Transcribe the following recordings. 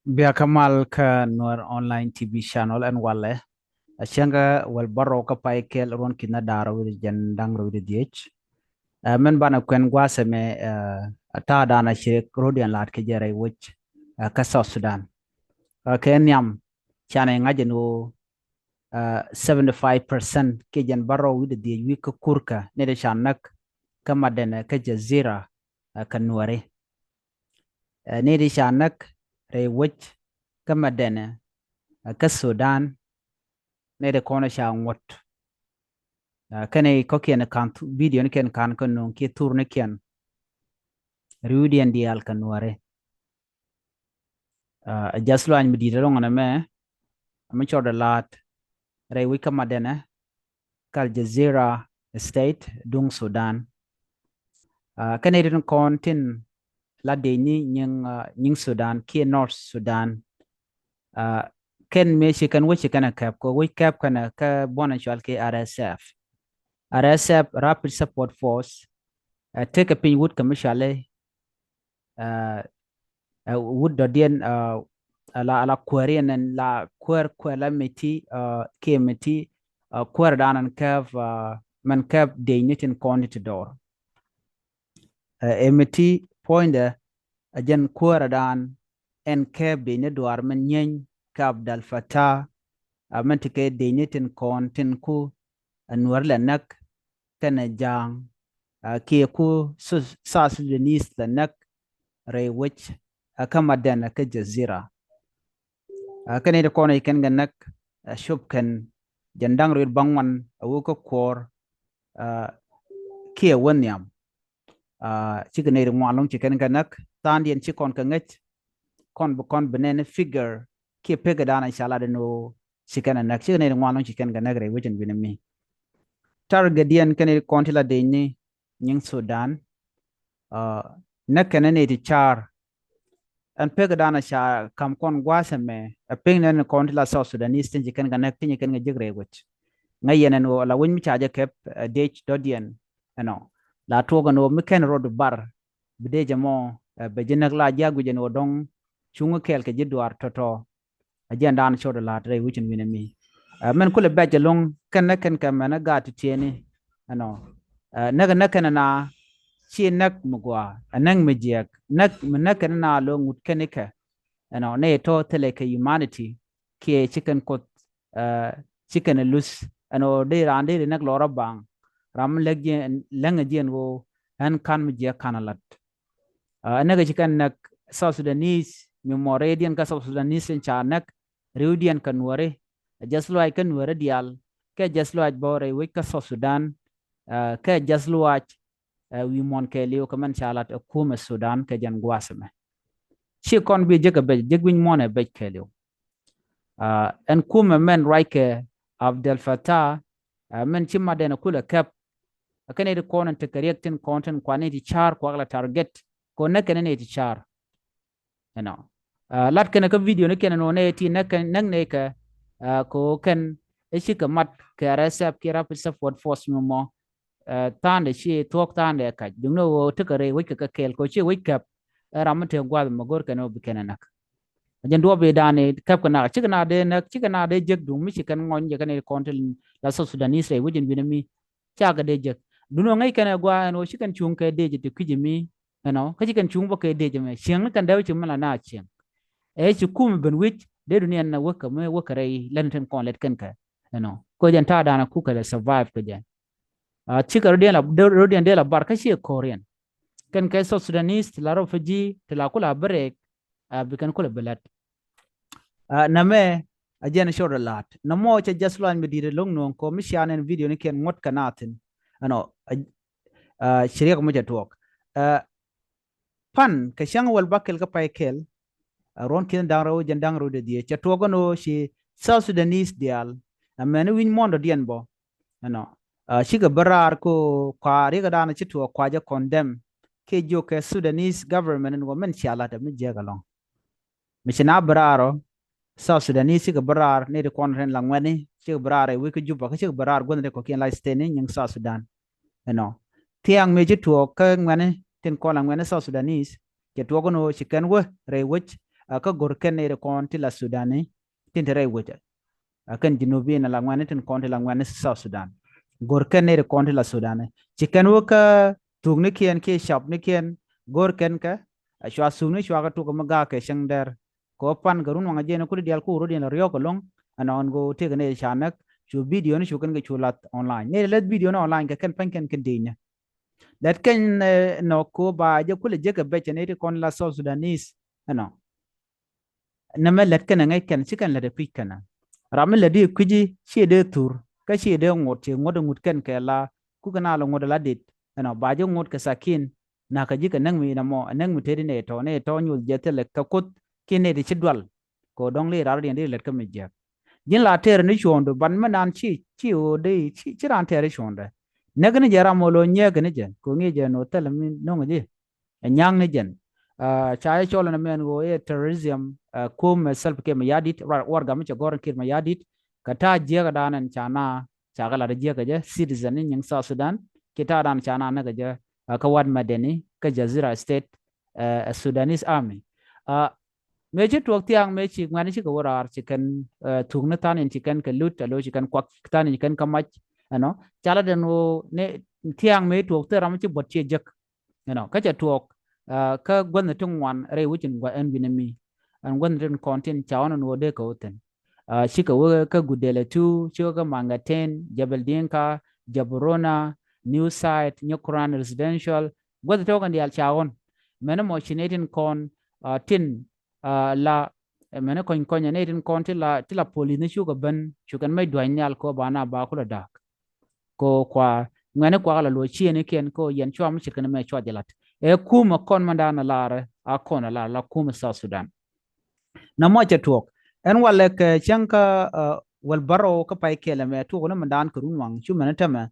Bia Kamal ka Nuer online TV channel and wale Ashanga wal barro ka pai kel ron kina daro with jan dang ro with diech men bana kwen gwase me ta dana che rodian lat ke jere wich ka South Sudan ken yam chane ngajenu 75% ke jan barro with diech wi ka kurka ne de chanak ka madene ka jazira ka nuare ne de chanak re wich ka madene ka Sudan ne de kona sha ngot kane ko ken kan video ne ken kan ko non ke tour ne ken rudian dial kan ware jaslo an mi dita ngana me am cho da lat re wi kama dena kal jazeera state dung Sudan kane den kontin la de ni nying Sudan ke North Sudan uh, ken me shi kan wichi kana kap ko wi kap kana ka bona chal ke RSF Rapid Support Force take a pin wood kamishale wood do dien la query and la la meti ke meti query danan kav man kav de nitin konit door emeti poinde ajen query dan en kav de ne door man nyen kav dal fata man tike de nitin kontin ku anwar la nak kana jang ke ku sa su la nak re wich kama dana ka jazira kane da kona ikan ganak shub kan jandang rir bangwan awu ko kor kia wanyam chika ne ngwa long chikan ganak tan dien chikon ka ngach kon bu kon benen figure kia pega dana inshallah de no chikan anak chika ne ngwa long chikan ganak re wijen binami target kane kontila de ni nying Sudan nakane ne ti char an pega dana sha kam kon gwasa me a ping nen kon la South Sudanese tin jikan ga nek tin jikan ga jigre wich ngayen no la win mi chaja kep dech dodien ano la toga no mi ken road bar bide jamo be jinak la jagu jen odong chunga kel ke jidwar toto ajen dan shodo la tre wichin winami men kule beje long ken kam na ga tieni ano naga nakana na chi nak mugwa anang mijek nak na lo ngut kenika ne to tele ke humanity ke chicken kot chicken lus de rande nak lora bang ram legge lenga jien go an kan mijek kanalat naga chicken nak South Sudanese memoradian ka South Sudanese en chanak reudian kanware jaslo ay kanware dial ke jaslo aj bore we ka South Sudan ke jaslo aj wi mon ke liu kaman chalat kuma Sudan ke jan gwasme chi kon bi jega be jegwin mon be ke liu en kuma men raike Abdel Fattah men chimma de na kula kap akane de konan te correctin content kwane di char kwa la target ko ne kene ne di char lat kene ka video ne kene no ne ti ne kan nang ne ka ko ken e chi ka mat ka resep ki Rapid Support Force mo tan de chi tok tan de ka dung no te ka re wi ka kel ko chi wi ka ram te gwa ma gor ka no bi kene nak jen do be dane kap kana chi kana de nak chi kana de jeg dung mi chi kan ngon je kan content la so Sudanese re wujin binami cha ga de jeg duno ngai kana gwa no chi kan chung ka de je te kijimi ka chi kan chung bo ka de je me chiang kan daw chi mala na chiang e chi kum ben wich de duniya na waka me waka rai lantan kon let kan ka ko jan ta dana ku ka survive ka jan chi ka rodian de la bar ka chi korean kan kai so Sudanese la refugee la kula break bikan kula belat na me ajen shoda lat na mo cha jaslan mi dire long non ko mi shanen video ni ken ngot kanatin shirya ko mo cha tok pan ka shang wal bakel ka pai kel ron ken dangro jen dangro de die cha togo no shi South Sudanese dial amene win mondo dien bo shiga barar ko kwa riga dana chitwa kwa ja condemn ke jo ke Sudanese government and women chala ta mi jega long mishina bararo South Sudanese shiga barar ne de konren langwani shiga barar wi ko juba shiga barar gonde ko ken la stene nyang South Sudan tiang me chitwa ka ngwane ten ko langwani South Sudanese ke togo no shikan wo re wich ka gor ken ne konti la sudani tin tere wete kan jinubi na la ngwane tin konti la ngwane South Sudan gor ken ne konti la sudani chicken wo ka tugni kien ke shop ni kien gor ken ka shwa sugni shwa ka tu ko maga ke shengder ko pan garun wanga jena kuli dial ku ro dina ryo ko long anon go te ne shanak chu video ni chu kan ke chulat online ne let video na online ka kan pan kan dinya that can no ko ba je kule je ka be ne kon la South Sudanese ano nama let kan ngai kan chikan la de pikana ram la di kuji shi de tur ka shi de ngot che ngot ngut kan ke la ku kana la ngot la dit ano ba je ngot ka sakin na ka ji ka nang mi na mo nang mi te ne to nyul je te le ka kut kine de chidwal ko dong le rar de let ka mi je jin la ter ni chondo ban ma nan chi o de chi ran ter chonda nagni jara molo nyega ni jen ko ngi je no tel mi no ngi nyang ni jen cha cholo na men go e terrorism kum self ke ma yadit war ga mi gor kir ma yadit kata je ga danan chana cha ga la je ga je citizen ni nyang South Sudan kita dan chana na ga je ka wad madeni ka Jazira State Sudanese Army me chi tuok tiang me chi ngani chi ko warar chi kan thung na tan in chi kan ka lut alo chi kan kwak tan in kan kamach ano chala den wo ne tiang me tuok te ram chi bot chi jak ka cha tuok ka gwan tung wan re wuchin gwa en binami an gwan den content chawan no de ko ten chi ka wo ka gudele tu chi ka mangaten jabal dinka jabrona new site nyokran residential gwan to kan dial chawon mena mo chinetin kon tin la mena kon konya ne tin kon tila poli ne shuga ban shugan mai dwanyal ko bana ba kula dak ko kwa ngane kwa la lo chi ne ken ko yen chwa mi chikan me chwa delat e kuma kon mandana lare a kon la kuma South Sudan na mo cha tuok en wale ke chanka wal baro ka pai kele me tu ko mandan ko runwang chu mena tama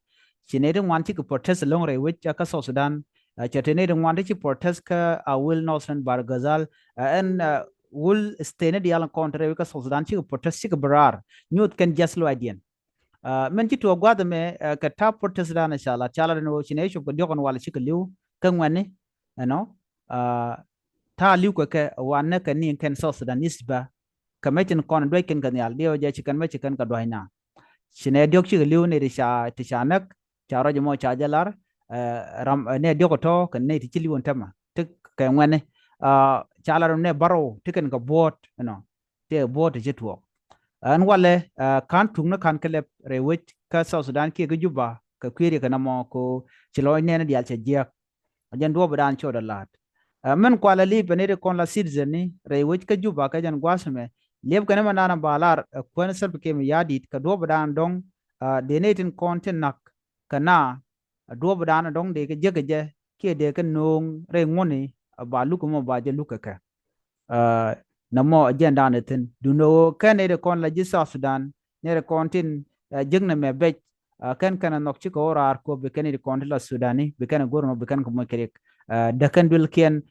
chine de wan chi ko protest long re wich ka South Sudan chatene de wan chi protest ka will nosan bar gazal en will stene di alan kontre ka South Sudan chi ko protest chi ko barar nyut ken jaslo adien men ci to gwada me ka ta protest da na shala chala no chine shu ko dokon wala chi ko liu kan wani no ta liu ko ke wanne ka ni ken South Sudanese ba ka metin kon do ken kan yal dio je chi kan me chi kan ka do hina chine diok chi ko liu ne sha ti shanak charo mo cha jalar ram ne diok to kan ne ti chi liu tama tik ka wani chala ne baro tiken ka bot no te bot je to an wale kan tung na kan kelep rewit ka South Sudan ke ga juba ka kwiri ka namo ko chilo ne na dial che jek ajan do badan cho da lat men kwala li benere kon la citizen ni rewit ka juba ka jan gwasme leb ka na manana balar ko na serb ke mi yadit ka do badan dong de netin content nak kana do badan dong de ke jege je ke de ka nong re ngoni ba lu ko mo ba je lu ka namo agenda ne tin duno kan ne kon la South Sudan ne kon tin jigna me be kan kana nok ci ko rar ko be kan kon la Sudani be kan gorno be kan ko mo kerek da kan dul ken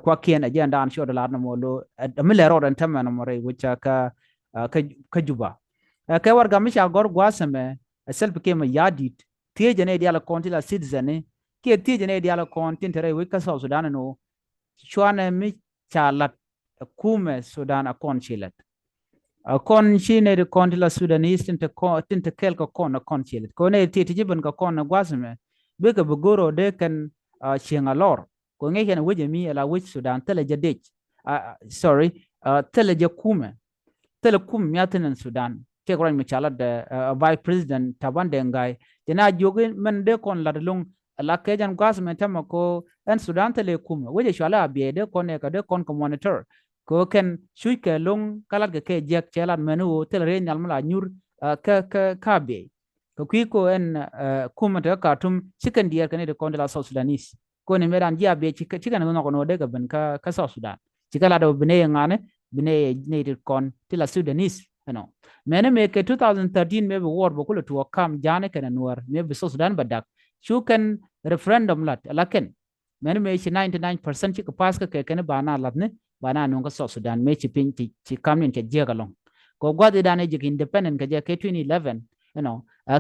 kwa ken agenda an shoda la no lo amile ro dan tamma no re wucha ka juba ka war ga misha gor gwasame sel be kem yadit tie jene dia la kon la citizen ke tie jene dia la kon tin tere wi ka South Sudan no chwana mi chalat kume Sudan akon chilet akon chine de kontila Sudanese tinte kelko kon akon chilet kone ti jiben ka kon gwasme beka bugoro de kan chengalor ko ngeke na weje mi ala wich Sudan tele jadech sorry tele je kume tele kum miatenen Sudan ke ko mi chalat de vice president tabande ngai tena jogen men de kon ladlung la kejan gwasme tama ko en Sudan tele kuma weje shwala be de kon ka de kon ko monitor ko ken shui ke long kalat ke jek chelat menu tel re nyal mala nyur ka be ko ki ko en kuma de ka tum chicken dier kan de kon de la South Sudanese ko ne medan dia be chicken no ko no de ga ben ka South Sudan chikala do bine ngane bine ne de kon de la Sudanese no mene me ke 2013 me war bo ko to kam jane kan nuar me be South Sudan badak shukan referendum lat laken men me chi 99% chi pas ka ke bana lat ne bana no ka South Sudan me chi pin chi kamin ke je galong ko gwadi dane je independent ka je ke 2011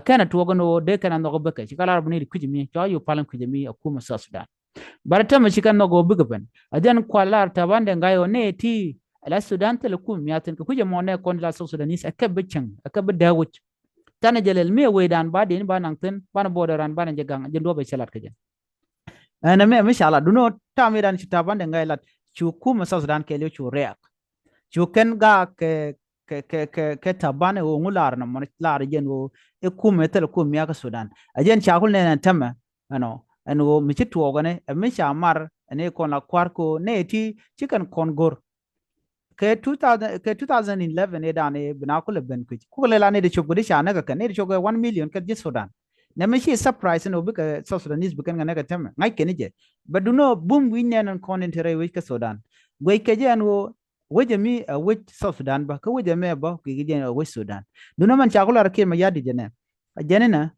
kana to gono de kana no beke chi kala bani ku mi cho yu palan ku mi akuma South Sudan barata ma chikan no go bigaben ajan kwalar tabande ngayo ne ti la Sudan telekum yatin ku je mo ne kon la Sudanese akabe chang akabe dawut tana jalel me we dan ba den ba nang ten ba na bodaran ba na jagang jen do be chalat ke jen ana me inshallah duno tami dan chita bande ngai lat chu kuma South Sudan ke le chu reak chu ken ga ke tabane o ngular na mon lar jen o e kuma tel kum ya ka Sudan ajen chakul ne na tama ano ano mi chitu ogane mi chamar ne kon la kwarko ne ti chikan kon gor ke 2011 ne dane binakule ben ku le la ne de chogodi shana ka ne de chogo 1 million ka je Sudan ne me shi surprise no bika South Sudanese bikan ngana ka tem ngai ke ne je baduno bum winne nan konentere wi ka Sudan goi ke je anwo weje mi we South Sudan ba ka weje me ba ki je we Sudan duno man chakula ke ma yadi jene jene na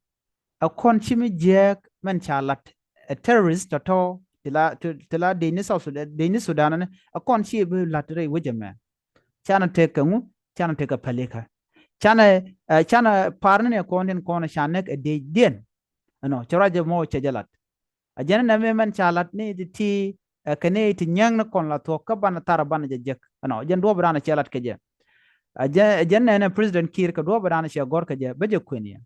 a kon chimi je man chalat a terrorist to tila de ni South Sudan de ni Sudan ne a kon chi bi latre weje me chana teka ngu chana teka paleka chana parne ne konden kona shanek de den no choraje mo chejalat ajana na me man chalat ni ti kane ti nyang na kon la to ka bana tara bana jek no jen do bana chalat keje ajana na president kir ka do bana che gor keje beje kwenia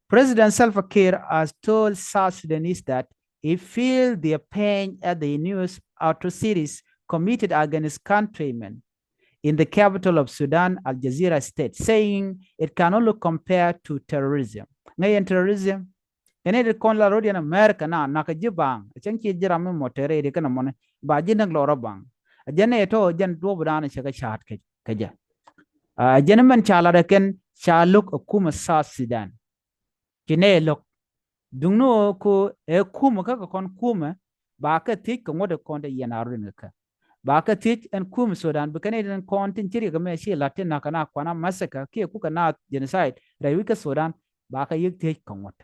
President Salva Kiir has told South Sudanese that he feels their pain at the news atrocities committed against countrymen in the capital of Sudan, Al Jazeera state, saying it can only compare to terrorism. Ngayon terrorism, ene de kon la rodi in America na nakajibang, chen ki jira me motere de kana mon ba jinang lora bang. Ajane to jan do budana chaka chat kaja. Ajane man chala de ken chaluk akuma South Sudan. Kine lok dungno ko e kuma ka kon kuma ba ka tik ko ngode kon de yenaru ngaka. Ba ka tik en kuma Sudan bikane den kon tin chiri ga me shi latin na kana kwana masaka ke ku kana genocide rewi ka Sudan ba ka yik tik ko ngot.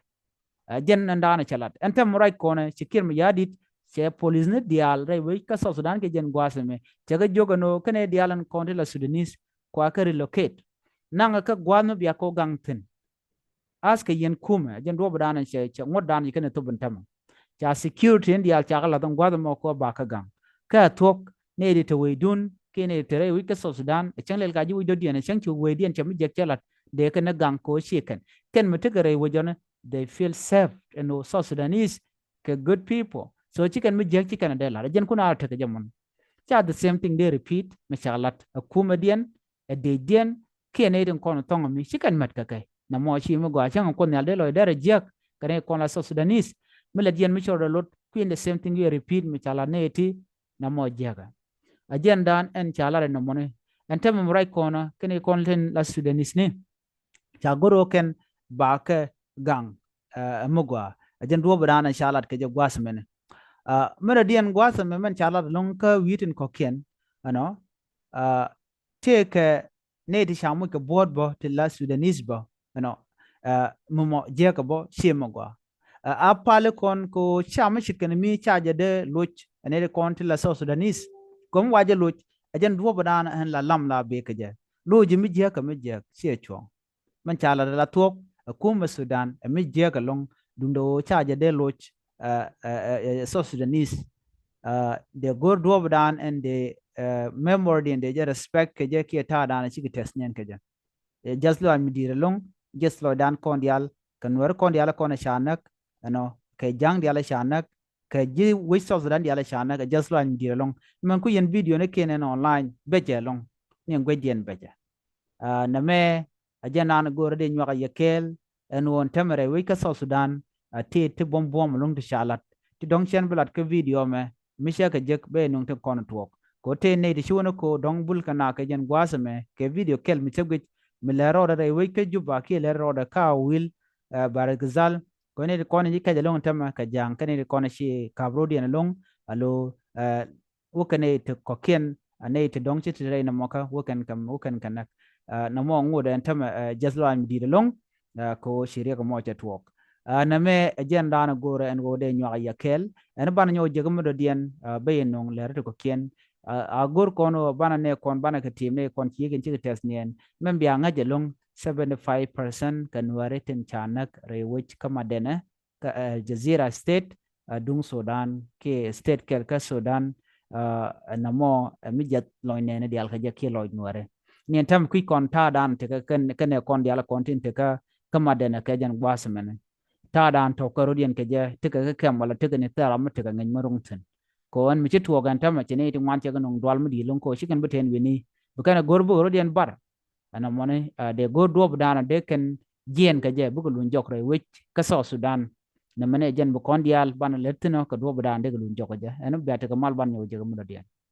Jen ndana chalat ente murai kone chikir mi yadit che police ne dial rewi ka South Sudan ke jen gwaseme chaga joga no kane dialan kon la Sudanese kwa ka relocate nanga ka gwano biya ko gangtin aska yen kuma jen do badana che ngot dan yikene to bantama cha security en dial cha kala don gwado mo ko ba ka gang ka tok ne de to weidun ke ne tere wi ka South Sudan chen lel ka ji wi do diene chen chu weidien chami jek chalat de ka na gang ko shiken ken mutigare wojone they feel safe and South Sudanese ke good people so chicken mi jek chicken de la jen kuna ta ke jamon cha the same thing they repeat mashallah a comedian a de dien ke ne den kono tongo mi chicken mat ka kai na mo chi mo gwa chang kon yalde lo dere jek kane kon la South Sudanese mi la dien mi choro lot queen the same thing you repeat mi chala ne ti na mo jega ajendan en chala no mone en tem mo rai kono kane kon len la Sudanese ni cha goro ken ba ke gang mugwa ajen do bana shalat ke je gwas mene mera dien gwas men shalat long ka witin ko ken ano take ne di shamu ke board bo til la Sudanese bo ano mumo je ka bo shemogwa a pale kon ko chama chiken mi chaje de luch ne de kon til la Sudanese kom waje luch ajen do bana en la lam la be ke je luji mi je ka mi je se chong man chala la tok kuma Sudan mi jega long dundo chaja de loch South Sudanese the good dodan and the memory and the respect ke je ki ta dan chi test nyen ke je just lo mi dire long just lo dan kondial kanwer kondial kon shanak ano ke jang dial shanak ke ji wi South Sudan dial shanak just lo mi dire long man ku yen video ne kenen online beje long nyen gwedien beje na me ajanan gore de nyaka yekel en won temere wi ka South Sudan ti bom long de shalat ti dong chen blat ke video me misha ka jek be nung te kon tuok ko te ne de shuno ko dong bul kana ke jen gwasa me ke video kel mi tegwe mi le ro de wi ke juba ke le ro de ka wil baragzal ko ne de kon ji ka de long tema ka jang ke ne de kon shi kabro de long alo wo kane te ko ken ane te dong chi te na moka wo kan kam wo kan kanak na mo ngode en tema jaslo am di long ko shirya ko mo tuok na me agenda na gore en gode nyo ya kel en ban nyo jegum do dien be nong le ko ken a gor kono bana ne kon bana ka team ne kon chi gen chi test nien mem bia nga jelong 75% kan ware ten chanak re wich kama dene ka Jazeera state dung Sudan ke state kel ka Sudan namo mi jet loy ne dial ka je ke loy nuare ni tam kui kon ta dan te ka ken ne kon dial kon tin te ka kama de na ka jan gwasmene ta dan to ko rodien ke je te ka kem wala te ka ne ta ram te ka ngin marung ten ko an mi chitu gan tam che ne ti wan che nong dwal mi di lon ko shikan beten wi ni bukana gorbo rodien bar ana mone de go dob dana de ken jien ka je bu ko lun jok re wich ka so Sudan na mane jen bu kon dial ban letino ka dob dan de lun jok je eno biate ka mal ban yo je mu dial